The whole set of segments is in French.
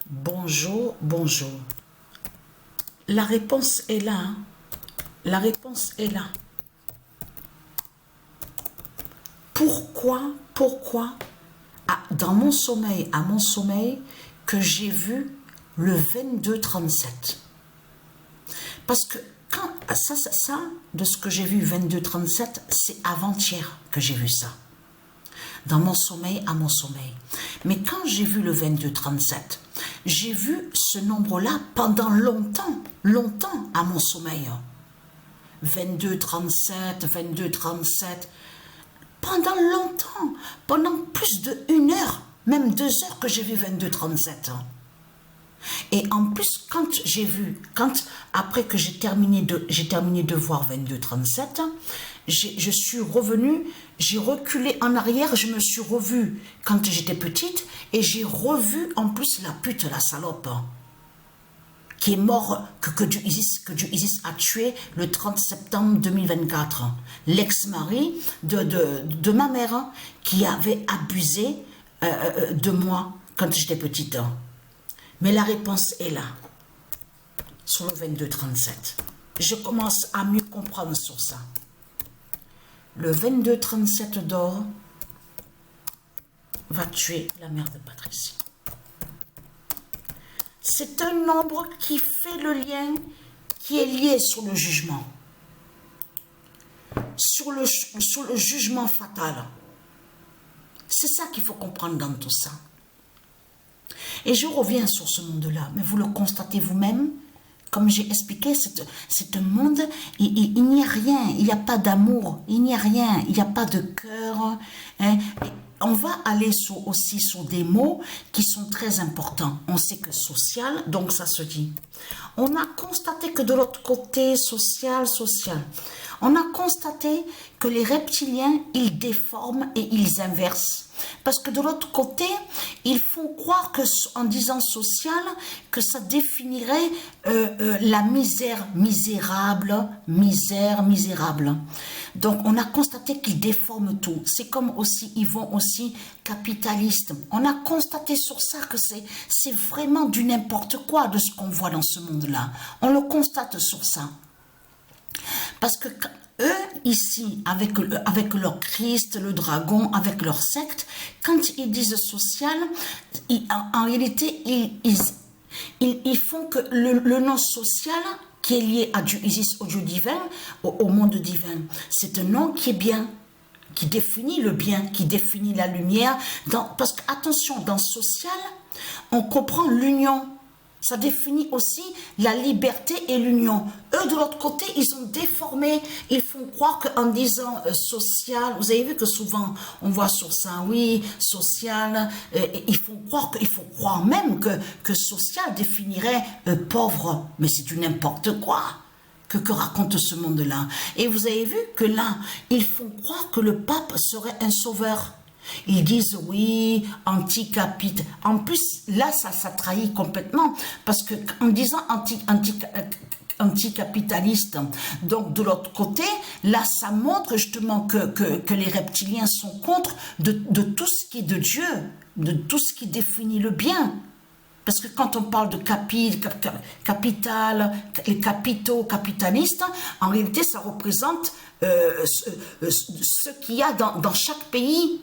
Bonjour, bonjour. La réponse est là. Hein. La réponse est là. Pourquoi, dans mon sommeil, à mon sommeil, que j'ai vu le 22-37? Parce que quand ça, de ce que j'ai vu 22-37, c'est avant-hier que j'ai vu ça. Dans mon sommeil, à mon sommeil. Mais quand j'ai vu le 22-37, j'ai vu ce nombre-là pendant longtemps à mon sommeil. 22-37, 22-37, pendant longtemps, pendant plus de 1 heure, même 2 heures que j'ai vu 22-37. Et en plus, après que j'ai terminé de voir 22-37, je suis revenue, j'ai reculé en arrière, je me suis revue quand j'étais petite, et j'ai revu en plus la pute, la salope, qui est mort, que Dieu Isis a tué le 30 septembre 2024. L'ex-mari de ma mère, qui avait abusé de moi quand j'étais petite. Mais la réponse est là, sur le 22-37. Je commence à mieux comprendre sur ça. Le 22-37 d'or va tuer la mère de Patricie. C'est un nombre qui fait le lien, qui est lié sur le jugement. Sur le jugement fatal. C'est ça qu'il faut comprendre dans tout ça. Et je reviens sur ce monde-là, mais vous le constatez vous-même, comme j'ai expliqué, c'est un monde, il n'y a rien, il n'y a pas d'amour, il n'y a rien, il n'y a pas de cœur. Hein. On va aller aussi sur des mots qui sont très importants. On sait que social, donc ça se dit. On a constaté que de l'autre côté, social, on a constaté que les reptiliens, ils déforment et ils inversent. Parce que de l'autre côté, ils font croire que, en disant social, que ça définirait la misère misérable, misérable. Donc, on a constaté qu'ils déforment tout. C'est comme aussi, ils vont aussi capitalistes. On a constaté sur ça que c'est vraiment du n'importe quoi de ce qu'on voit dans ce monde-là. On le constate sur ça. Parce que eux, ici, avec leur Christ, le dragon, avec leur secte, quand ils disent social, en réalité, ils font que le nom social, qui est lié à Dieu Isis, au Dieu divin, au monde divin, c'est un nom qui est bien, qui définit le bien, qui définit la lumière. Parce que, attention, dans social, on comprend l'union. Ça définit aussi la liberté et l'union. Eux, de l'autre côté, ils ont déformé. Ils font croire qu'en disant social, vous avez vu que souvent, on voit sur ça, oui, social, il faut croire même que social définirait pauvre. Mais c'est du n'importe quoi que raconte ce monde-là. Et vous avez vu que là, ils font croire que le pape serait un sauveur. Ils disent oui, anti-capite. En plus, là, ça trahit complètement. Parce que en disant anticapitaliste, donc de l'autre côté, là, ça montre justement que les reptiliens sont contre de tout ce qui est de Dieu, de tout ce qui définit le bien. Parce que quand on parle de capital, les capitaux capitalistes, en réalité, ça représente ce qu'il y a dans chaque pays.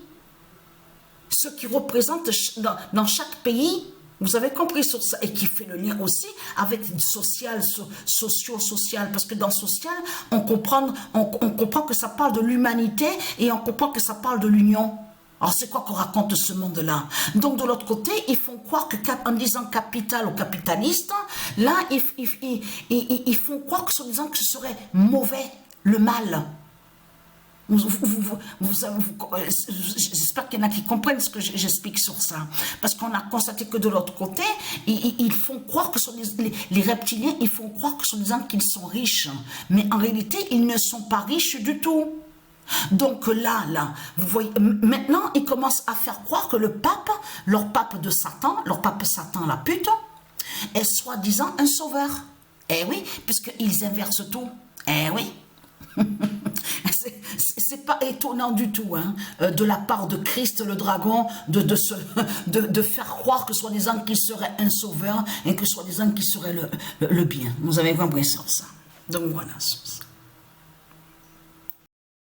Ce qui représente dans chaque pays, vous avez compris sur ça, et qui fait le lien aussi avec social, social, parce que dans social, on comprend que ça parle de l'humanité et on comprend que ça parle de l'union. Alors c'est quoi qu'on raconte ce monde-là? Donc de l'autre côté, ils font croire qu'en disant capital ou capitaliste, là, ils font croire que en disant que ce serait mauvais, le mal. J'espère qu'il y en a qui comprennent ce que j'explique sur ça. Parce qu'on a constaté que de l'autre côté, ils font croire que les reptiliens, ils font croire que en disant qu'ils sont riches. Mais en réalité, ils ne sont pas riches du tout. Donc là, vous voyez, maintenant, ils commencent à faire croire que le pape, leur pape Satan, la pute, est soi-disant un sauveur. Eh oui, puisqu'ils inversent tout. Eh oui. C'est c'est pas étonnant du tout, hein, de la part de Christ le dragon, de faire croire que soi-disant qu'il serait un sauveur et que soi-disant qu'il serait le bien. Vous avez compris ça. Donc voilà.